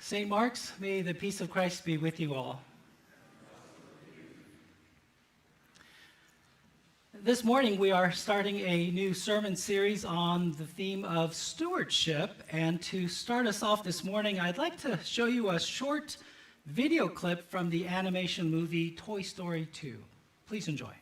St. Mark's, may the peace of Christ be with you all. This morning we are starting a new sermon series on the theme of stewardship, and to start us off this morning, I'd like to show you a short video clip from the animation movie Toy Story 2. Please enjoy.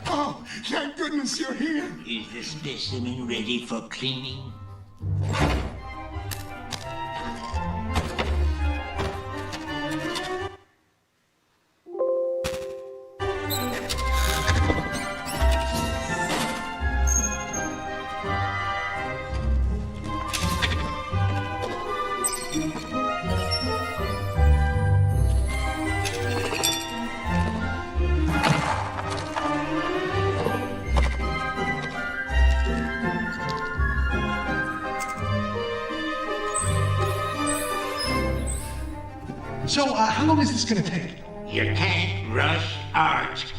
Oh, thank goodness you're here. Is the specimen ready for cleaning? So, how long is this going to take? You can't rush art.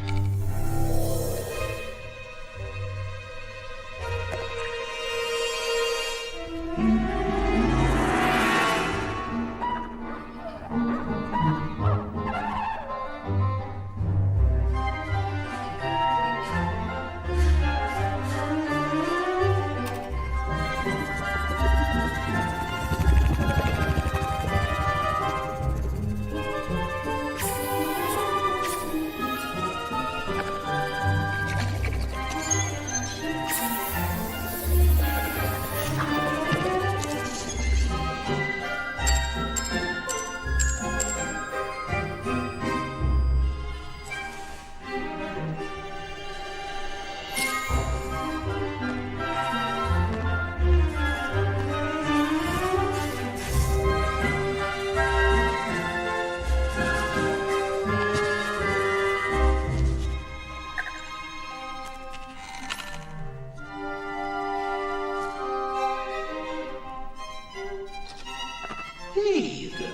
There you go.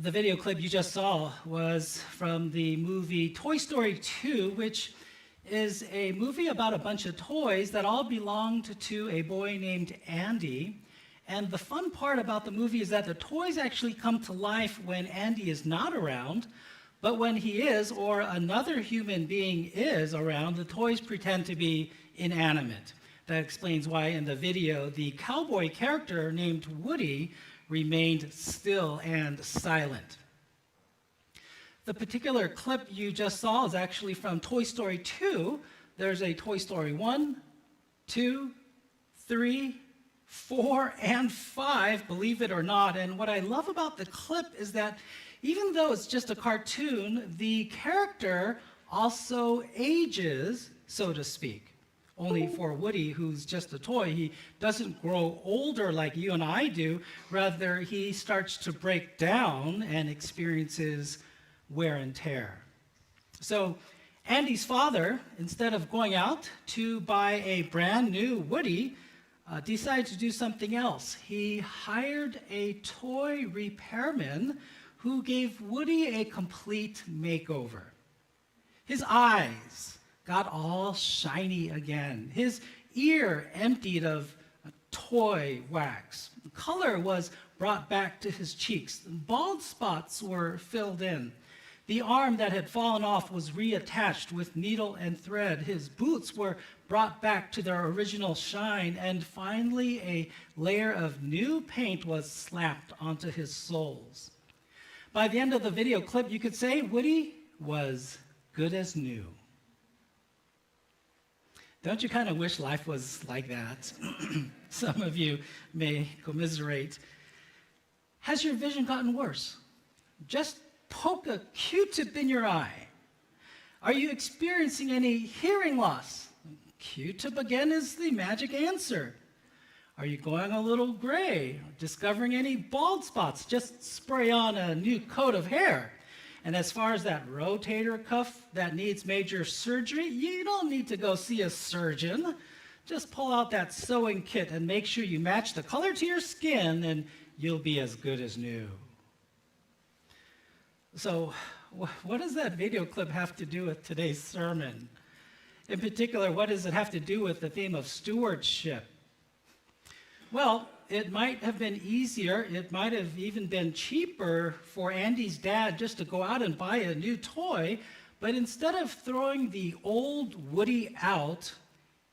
The video clip you just saw was from the movie Toy Story 2, which is a movie about a bunch of toys that all belonged to a boy named Andy. And the fun part about the movie is that the toys actually come to life when Andy is not around, but when he is, or another human being is around, the toys pretend to be inanimate. That explains why in the video, the cowboy character named Woody remained still and silent. The particular clip you just saw is actually from Toy Story 2. There's a Toy Story 1, 2, 3, 4, and 5, believe it or not. And what I love about the clip is that even though it's just a cartoon, the character also ages, so to speak. Only for Woody, who's just a toy, he doesn't grow older like you and I do. Rather, he starts to break down and experiences wear and tear. So Andy's father, instead of going out to buy a brand new Woody, decided to do something else. He hired a toy repairman who gave Woody a complete makeover. His eyes got all shiny again. His ear emptied of toy wax. Color was brought back to his cheeks. Bald spots were filled in. The arm that had fallen off was reattached with needle and thread. His boots were brought back to their original shine, and finally a layer of new paint was slapped onto his soles. By the end of the video clip, you could say Woody was good as new. Don't you kind of wish life was like that? Some of you may commiserate. Has your vision gotten worse? Just poke a Q-tip in your eye. Are you experiencing any hearing loss? Q-tip again is the magic answer. Are you going a little gray? Discovering any bald spots? Just spray on a new coat of hair. And as far as that rotator cuff that needs major surgery, you don't need to go see a surgeon. Just pull out that sewing kit and make sure you match the color to your skin, and you'll be as good as new. So, what does that video clip have to do with today's sermon? In particular, what does it have to do with the theme of stewardship? Well, it might have been easier, it might have even been cheaper for Andy's dad just to go out and buy a new toy, but instead of throwing the old Woody out,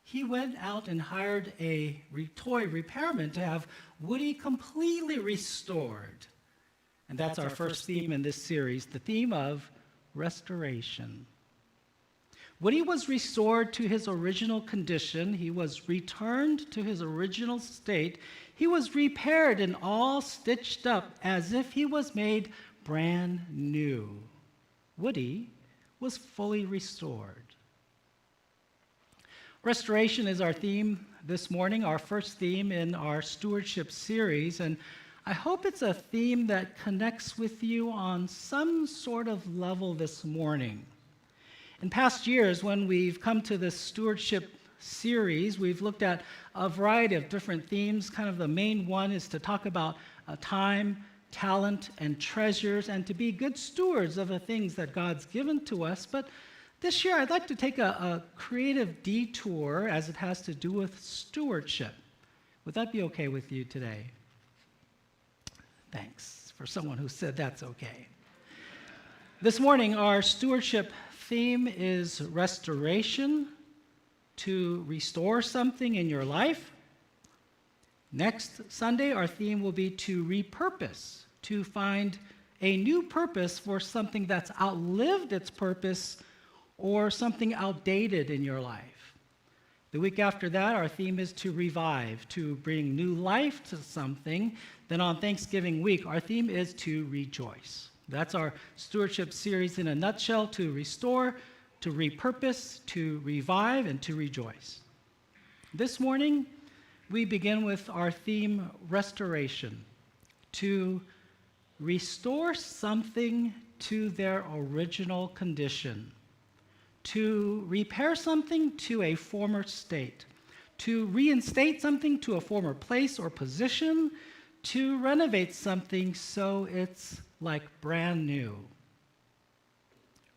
he went out and hired a toy repairman to have Woody completely restored. And that's our first theme in this series, the theme of restoration. Woody was restored to his original condition. He was returned to his original state. He was repaired and all stitched up as if he was made brand new. Woody was fully restored. Restoration is our theme this morning, our first theme in our stewardship series, and I hope it's a theme that connects with you on some sort of level this morning. In past years, when we've come to this stewardship series, we've looked at a variety of different themes. Kind of the main one is to talk about time, talent, and treasures, and to be good stewards of the things that God's given to us. But this year, I'd like to take a creative detour as it has to do with stewardship. Would that be okay with you today? Thanks for someone who said that's okay. This morning, our stewardship theme is restoration, to restore something in your life. Next Sunday, our theme will be to repurpose, to find a new purpose for something that's outlived its purpose or something outdated in your life. The week after that, our theme is to revive, to bring new life to something. Then on Thanksgiving week, our theme is to rejoice. That's our stewardship series in a nutshell: to restore, to repurpose, to revive, and to rejoice. This morning, we begin with our theme, restoration, to restore something to their original condition, to repair something to a former state, to reinstate something to a former place or position, to renovate something so it's like brand new.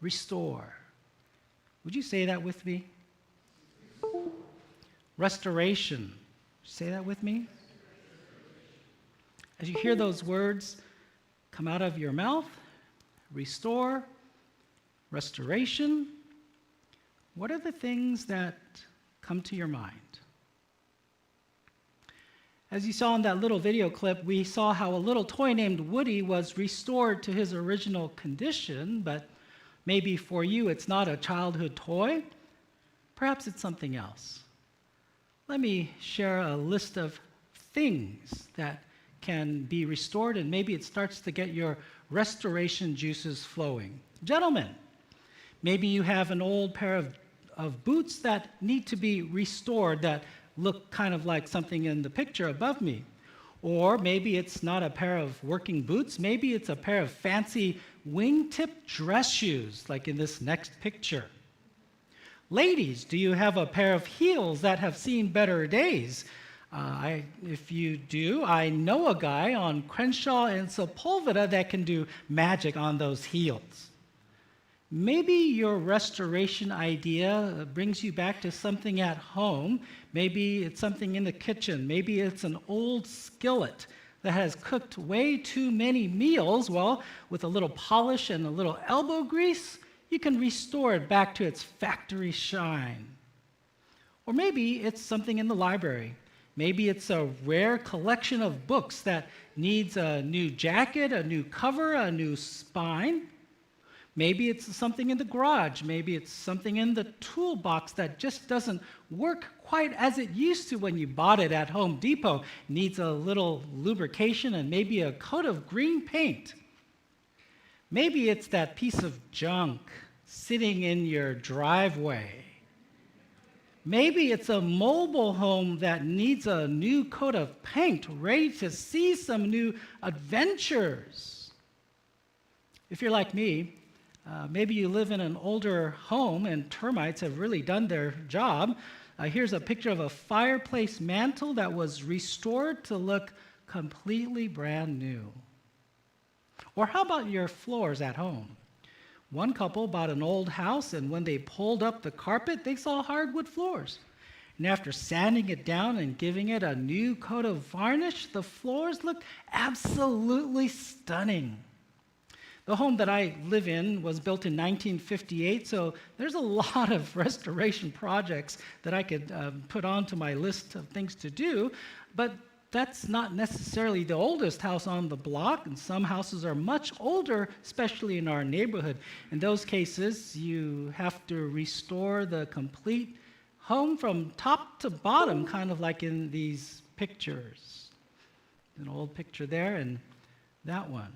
Restore. Would you say that with me? Restoration. Say that with me. As you hear those words come out of your mouth, restore, restoration, what are the things that come to your mind? As you saw in that little video clip, we saw how a little toy named Woody was restored to his original condition, but maybe for you it's not a childhood toy. Perhaps it's something else. Let me share a list of things that can be restored, and maybe it starts to get your restoration juices flowing. Gentlemen, maybe you have an old pair of boots that need to be restored that look kind of like something in the picture above me. Or maybe it's not a pair of working boots, maybe it's a pair of fancy wingtip dress shoes, like in this next picture. Ladies, do you have a pair of heels that have seen better days? If you do, I know a guy on Crenshaw and Sepulveda that can do magic on those heels. Maybe your restoration idea brings you back to something at home. Maybe it's something in the kitchen. Maybe it's an old skillet that has cooked way too many meals. Well, with a little polish and a little elbow grease, you can restore it back to its factory shine. Or maybe it's something in the library. Maybe it's a rare collection of books that needs a new jacket, a new cover, a new spine. Maybe it's something in the garage. Maybe it's something in the toolbox that just doesn't work quite as it used to when you bought it at Home Depot. Needs a little lubrication and maybe a coat of green paint. Maybe it's that piece of junk sitting in your driveway. Maybe it's a mobile home that needs a new coat of paint, ready to see some new adventures. If you're like me, maybe you live in an older home and termites have really done their job. Here's a picture of a fireplace mantle that was restored to look completely brand new. Or how about your floors at home? One couple bought an old house, and when they pulled up the carpet, they saw hardwood floors. And after sanding it down and giving it a new coat of varnish, the floors looked absolutely stunning. The home that I live in was built in 1958, so there's a lot of restoration projects that I could put onto my list of things to do, but that's not necessarily the oldest house on the block, and some houses are much older, especially in our neighborhood. In those cases, you have to restore the complete home from top to bottom, kind of like in these pictures. An old picture there and that one.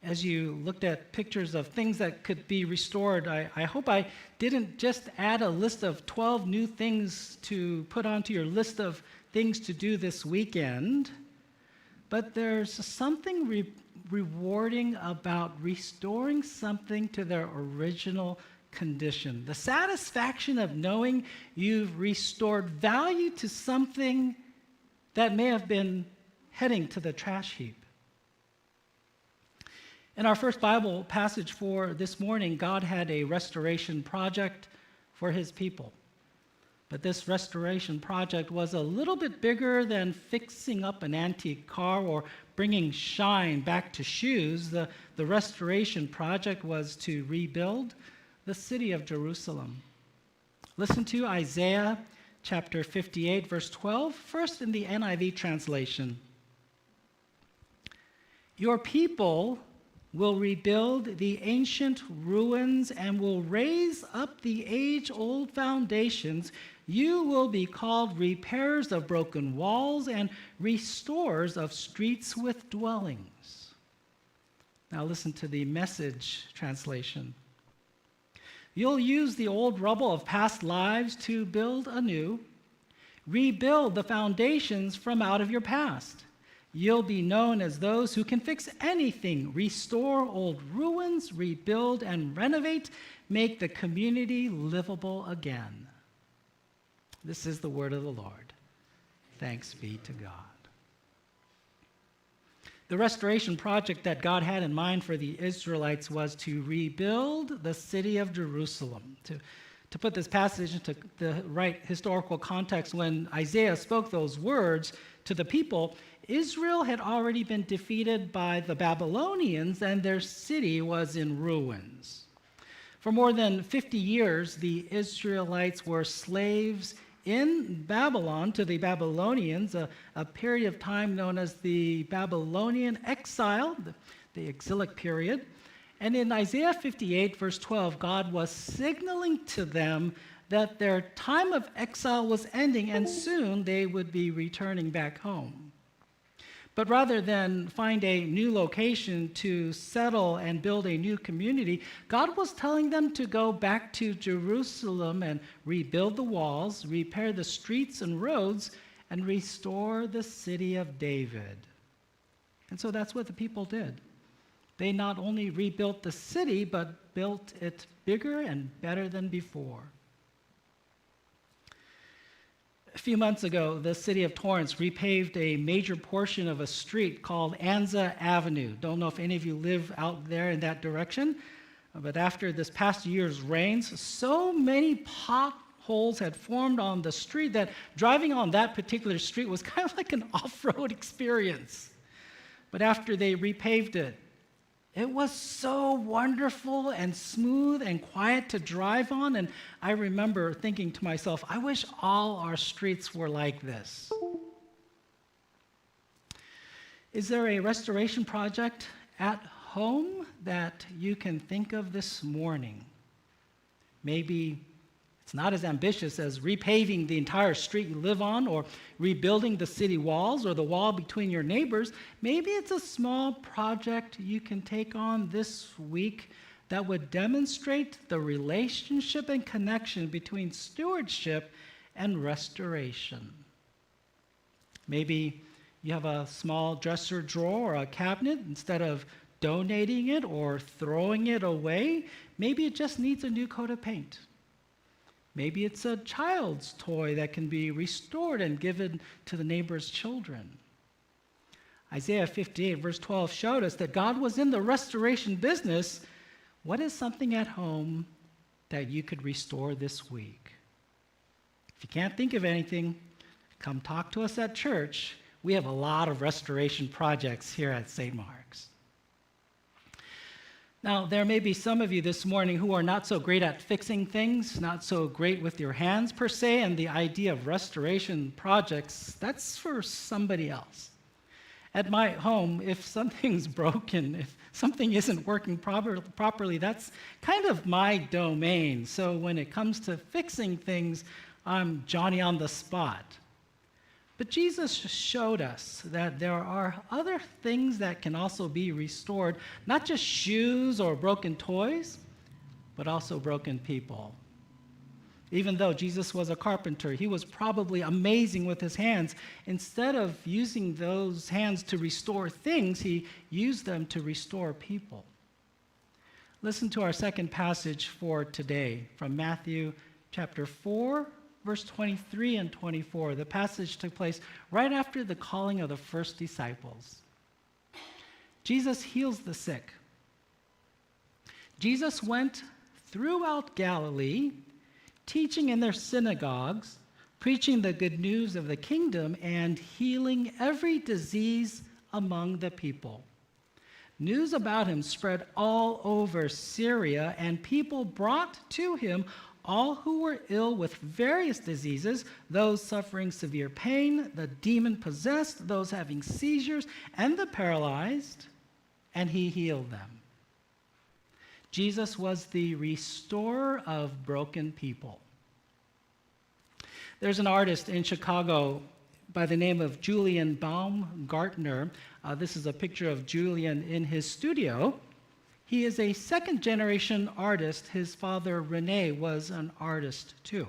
As you looked at pictures of things that could be restored, I hope I didn't just add a list of 12 new things to put onto your list of things to do this weekend, but there's something rewarding about restoring something to their original condition. The satisfaction of knowing you've restored value to something that may have been heading to the trash heap. In our first Bible passage for this morning, God had a restoration project for his people. But this restoration project was a little bit bigger than fixing up an antique car or bringing shine back to shoes. The restoration project was to rebuild the city of Jerusalem. Listen to Isaiah chapter 58, verse 12, first in the NIV translation. Your people will rebuild the ancient ruins and will raise up the age-old foundations. You will be called repairers of broken walls and restorers of streets with dwellings. Now listen to the Message translation. You'll use the old rubble of past lives to build anew. Rebuild the foundations from out of your past. You'll be known as those who can fix anything, restore old ruins, rebuild and renovate, make the community livable again. This is the word of the Lord. Thanks be to God. The restoration project that God had in mind for the Israelites was to rebuild the city of Jerusalem. To put this passage into the right historical context, when Isaiah spoke those words to the people, Israel had already been defeated by the Babylonians, and their city was in ruins. For more than 50 years, the Israelites were slaves in Babylon to the Babylonians, a period of time known as the Babylonian exile, the exilic period. And in Isaiah 58, verse 12, God was signaling to them that their time of exile was ending, and soon they would be returning back home. But rather than find a new location to settle and build a new community, God was telling them to go back to Jerusalem and rebuild the walls, repair the streets and roads, and restore the city of David. And so that's what the people did. They not only rebuilt the city, but built it bigger and better than before. A few months ago, the city of Torrance repaved a major portion of a street called Anza Avenue. Don't know if any of you live out there in that direction, but after this past year's rains, so many potholes had formed on the street that driving on that particular street was kind of like an off-road experience. But after they repaved it, it was so wonderful and smooth and quiet to drive on, and I remember thinking to myself, I wish all our streets were like this. Is there a restoration project at home that you can think of this morning? Maybe it's not as ambitious as repaving the entire street you live on or rebuilding the city walls or the wall between your neighbors. Maybe it's a small project you can take on this week that would demonstrate the relationship and connection between stewardship and restoration. Maybe you have a small dresser drawer or a cabinet. Instead of donating it or throwing it away, maybe it just needs a new coat of paint. Maybe it's a child's toy that can be restored and given to the neighbor's children. Isaiah 58, verse 12, showed us that God was in the restoration business. What is something at home that you could restore this week? If you can't think of anything, come talk to us at church. We have a lot of restoration projects here at St. Mark's. Now, there may be some of you this morning who are not so great at fixing things, not so great with your hands per se, and the idea of restoration projects, that's for somebody else. At my home, if something's broken, if something isn't working properly, that's kind of my domain. So when it comes to fixing things, I'm Johnny on the spot. But Jesus showed us that there are other things that can also be restored, not just shoes or broken toys, but also broken people. Even though Jesus was a carpenter, he was probably amazing with his hands. Instead of using those hands to restore things, he used them to restore people. Listen to our second passage for today from Matthew chapter 4, verse 23 and 24. The passage took place right after the calling of the first disciples. Jesus heals the sick. Jesus went throughout Galilee, teaching in their synagogues, preaching the good news of the kingdom, and healing every disease among the people. News about him spread all over Syria, and people brought to him all who were ill with various diseases, those suffering severe pain, the demon-possessed, those having seizures, and the paralyzed, and he healed them. Jesus was the restorer of broken people. There's an artist in Chicago by the name of Julian Baumgartner. This is a picture of Julian in his studio. He is a second-generation artist. His father, Rene, was an artist too.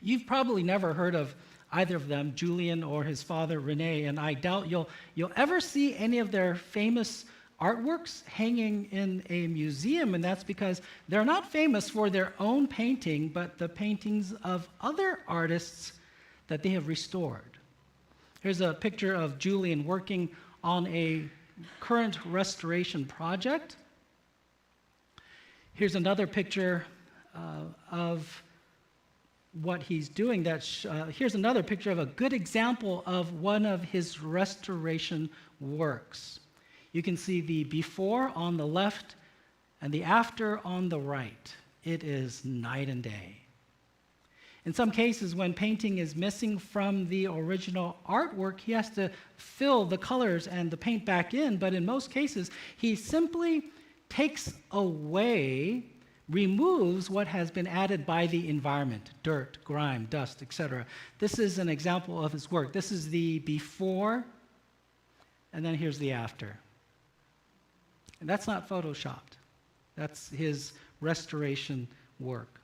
You've probably never heard of either of them, Julian or his father, Rene, and I doubt you'll ever see any of their famous artworks hanging in a museum, and that's because they're not famous for their own painting, but the paintings of other artists that they have restored. Here's a picture of Julian working on a current restoration project. Here's another picture of what he's doing. Here's another picture of a good example of one of his restoration works. You can see the before on the left and the after on the right. It is night and day. In some cases, when painting is missing from the original artwork, he has to fill the colors and the paint back in, but in most cases, he simply takes away, removes what has been added by the environment, dirt, grime, dust, etc. This is an example of his work. This is the before, and then here's the after. And that's not photoshopped. That's his restoration work.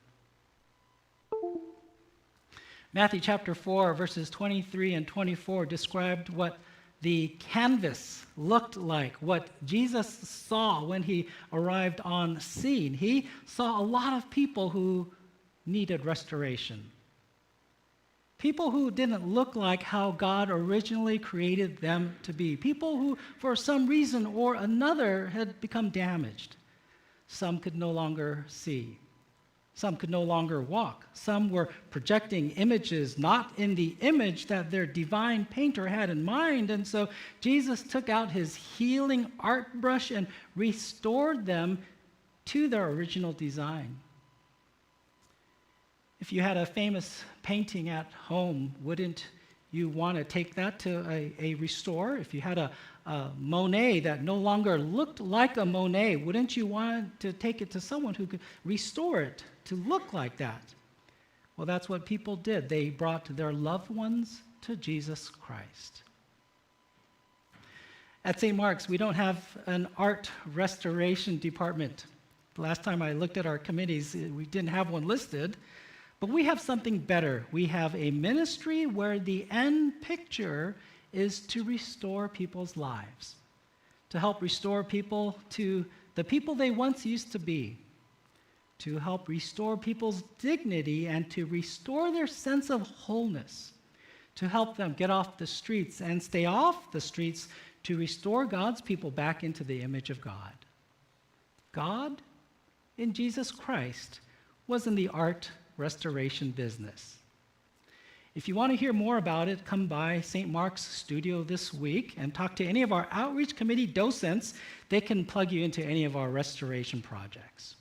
Matthew chapter 4, verses 23 and 24 described what the canvas looked like, what Jesus saw when he arrived on scene. He saw a lot of people who needed restoration. People who didn't look like how God originally created them to be. People who, for some reason or another, had become damaged. Some could no longer see. Some could no longer walk. Some were projecting images not in the image that their divine painter had in mind. And so Jesus took out his healing art brush and restored them to their original design. If you had a famous painting at home, wouldn't you want to take that to a restore? If you had a Monet that no longer looked like a Monet, wouldn't you want to take it to someone who could restore it to look like that? Well, that's what people did. They brought their loved ones to Jesus Christ. At St. Mark's, we don't have an art restoration department. The last time I looked at our committees, we didn't have one listed. But we have something better. We have a ministry where the end picture is to restore people's lives, to help restore people to the people they once used to be. to help restore people's dignity and to restore their sense of wholeness, to help them get off the streets and stay off the streets, to restore God's people back into the image of God. God, in Jesus Christ, was in the art restoration business. If you want to hear more about it, come by St. Mark's studio this week and talk to any of our outreach committee docents. They can plug you into any of our restoration projects.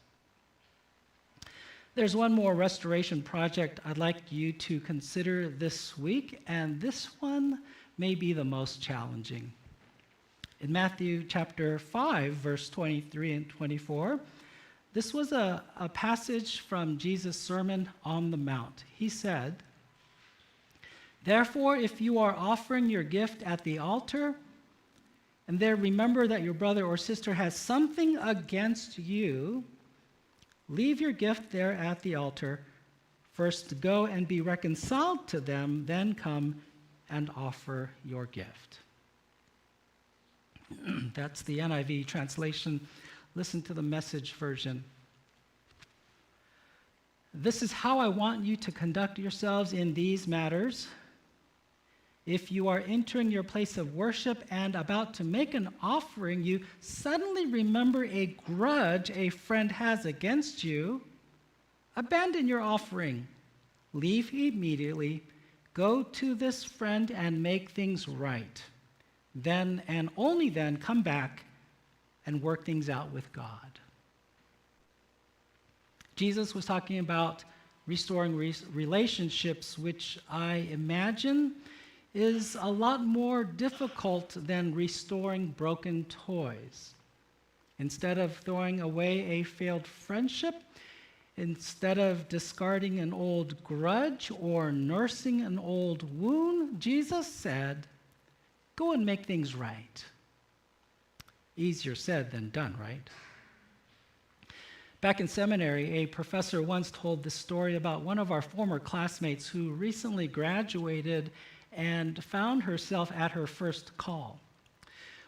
There's one more restoration project I'd like you to consider this week, and this one may be the most challenging. In Matthew chapter 5, verse 23 and 24, this was a passage from Jesus' Sermon on the Mount. He said, "Therefore, if you are offering your gift at the altar, and there remember that your brother or sister has something against you, leave your gift there at the altar. First go and be reconciled to them, then come and offer your gift." That's the NIV translation. Listen to the Message version. "This is how I want you to conduct yourselves in these matters. If you are entering your place of worship and about to make an offering, you suddenly remember a grudge a friend has against you, abandon your offering, leave immediately, go to this friend and make things right. Then and only then come back and work things out with God." Jesus was talking about restoring relationships, which I imagine is a lot more difficult than restoring broken toys. Instead of throwing away a failed friendship, instead of discarding an old grudge or nursing an old wound, Jesus said, "Go and make things right." Easier said than done, right? Back in seminary, a professor once told the story about one of our former classmates who recently graduated and found herself at her first call.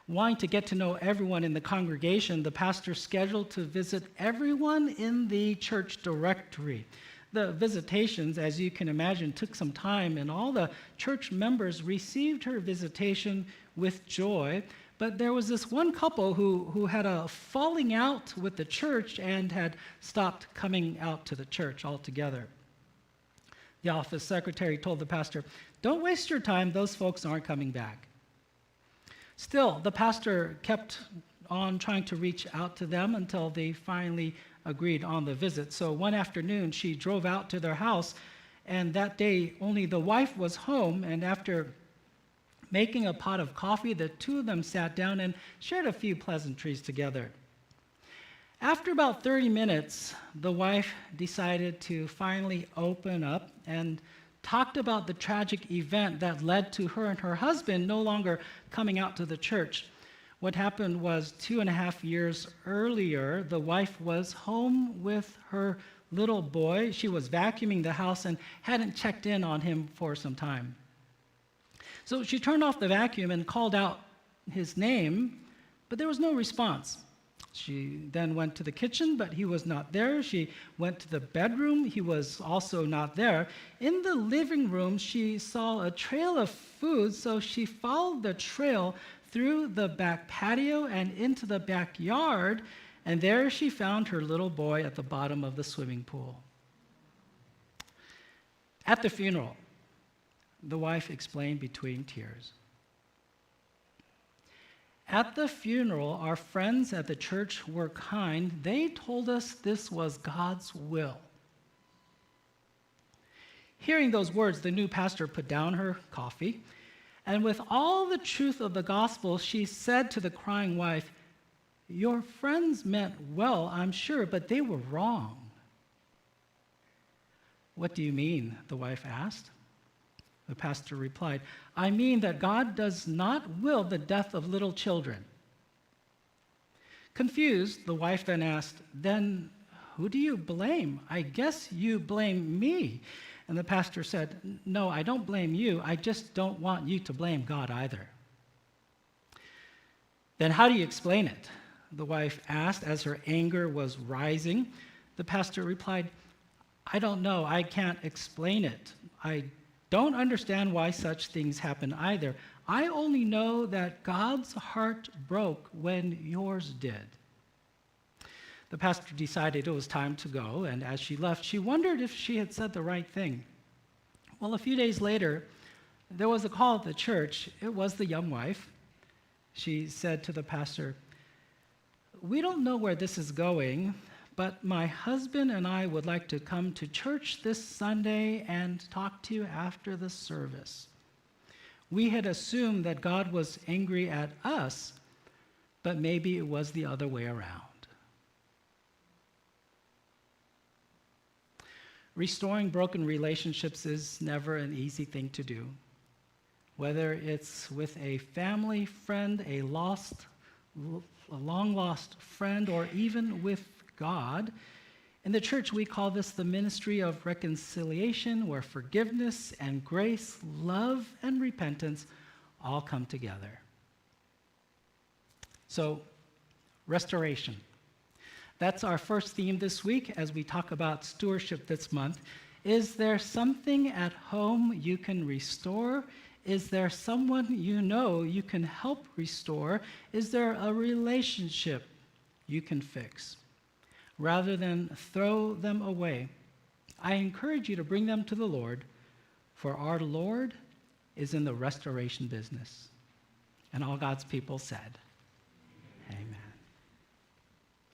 Wanting to get to know everyone in the congregation, the pastor scheduled to visit everyone in the church directory. The visitations, as you can imagine, took some time, and all the church members received her visitation with joy. But there was this one couple who had a falling out with the church and had stopped coming out to the church altogether. The office secretary told the pastor, "Don't waste your time, those folks aren't coming back." Still, the pastor kept on trying to reach out to them until they finally agreed on the visit. So one afternoon, she drove out to their house, and that day only the wife was home, and after making a pot of coffee, the two of them sat down and shared a few pleasantries together. After about 30 minutes, the wife decided to finally open up and talked about the tragic event that led to her and her husband no longer coming out to the church. What happened was 2.5 years earlier, the wife was home with her little boy. She was vacuuming the house and hadn't checked in on him for some time. So she turned off the vacuum and called out his name, but there was no response. She then went to the kitchen, but he was not there. She went to the bedroom. He was also not there. In the living room, she saw a trail of food, so she followed the trail through the back patio and into the backyard, and there she found her little boy at the bottom of the swimming pool. At the funeral, the wife explained between tears. At the funeral, our friends at the church were kind. They told us this was God's will. Hearing those words, the new pastor put down her coffee, and with all the truth of the gospel, she said to the crying wife, "Your friends meant well, I'm sure, but they were wrong." "What do you mean?" the wife asked. The pastor replied, "I mean that God does not will the death of little children." Confused, the wife then asked, "Then who do you blame? I guess you blame me." And the pastor said, "No, I don't blame you. I just don't want you to blame God either." "Then how do you explain it?" the wife asked as her anger was rising. The pastor replied, "I don't know. I can't explain it. I don't understand why such things happen either. I only know that God's heart broke when yours did." The pastor decided it was time to go, and as she left, she wondered if she had said the right thing. Well, a few days later, there was a call at the church. It was the young wife. She said to the pastor, "We don't know where this is going, but my husband and I would like to come to church this Sunday and talk to you after the service. We had assumed that God was angry at us, but maybe it was the other way around." Restoring broken relationships is never an easy thing to do. Whether it's with a family friend, a long-lost friend, or even with God. In the church, we call this the ministry of reconciliation, where forgiveness and grace, love and repentance all come together. So, restoration. That's our first theme this week as we talk about stewardship this month. Is there something at home you can restore? Is there someone you know you can help restore? Is there a relationship you can fix? Rather than throw them away, I encourage you to bring them to the Lord, for our Lord is in the restoration business. And all God's people said, Amen.